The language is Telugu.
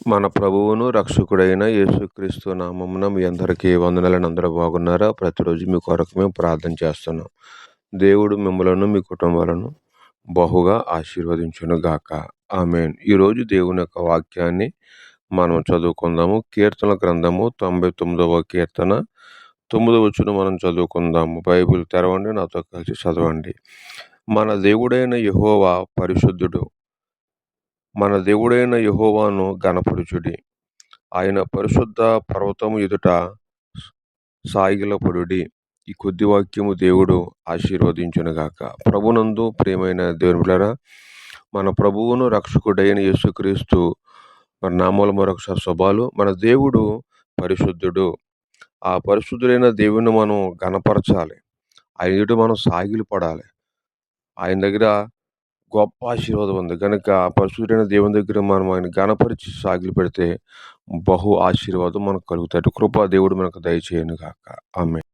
మన ప్రభువును రక్షకుడైన యేసుక్రీస్తు నామమున మీ అందరికీ వందనాలను. అందరూ బాగున్నారా? ప్రతిరోజు మీ కొరకు మేము ప్రార్థన చేస్తున్నాం. దేవుడు మిమ్మలను మీ కుటుంబాలను బహుగా ఆశీర్వదించునుగాక. ఆమేన్. ఈరోజు దేవుని యొక్క వాక్యాన్ని మనం చదువుకుందాము. కీర్తన గ్రంథము 99వ కీర్తన 9వ వచనం మనం చదువుకుందాము. బైబిల్ తెరవండి, నాతో కలిసి చదవండి. మన దేవుడైన యెహోవా పరిశుద్ధుడు. మన దేవుడైన యెహోవాను ఘనపరచుడి. ఆయన పరిశుద్ధ పర్వతము ఎదుట సాగిలపడుడి. ఈ కొద్ది వాక్యము దేవుడు ఆశీర్వదించునుగాక. ప్రభునందు ప్రియమైన దేవుని బిడ్డలారా, మన ప్రభువును రక్షకుడైన యేసుక్రీస్తు మరి నామములో మరొకసారి శుభాలు. మన దేవుడు పరిశుద్ధుడు. ఆ పరిశుద్ధుడైన దేవుని మనం ఘనపరచాలి. ఆయన ఎదుట మనం సాగిలపడాలి. ఆయన దగ్గర గొప్ప ఆశీర్వాదం ఉంది కనుక పరిశుద్ధుడైన దేవుని దగ్గర మనం ఆయన ఘనపరిచి సాగిలి పెడితే బహు ఆశీర్వాదం మనకు కలుగుతాయి. కృపా దేవుడు మనకు దయచేయను గాక. ఆమేన్.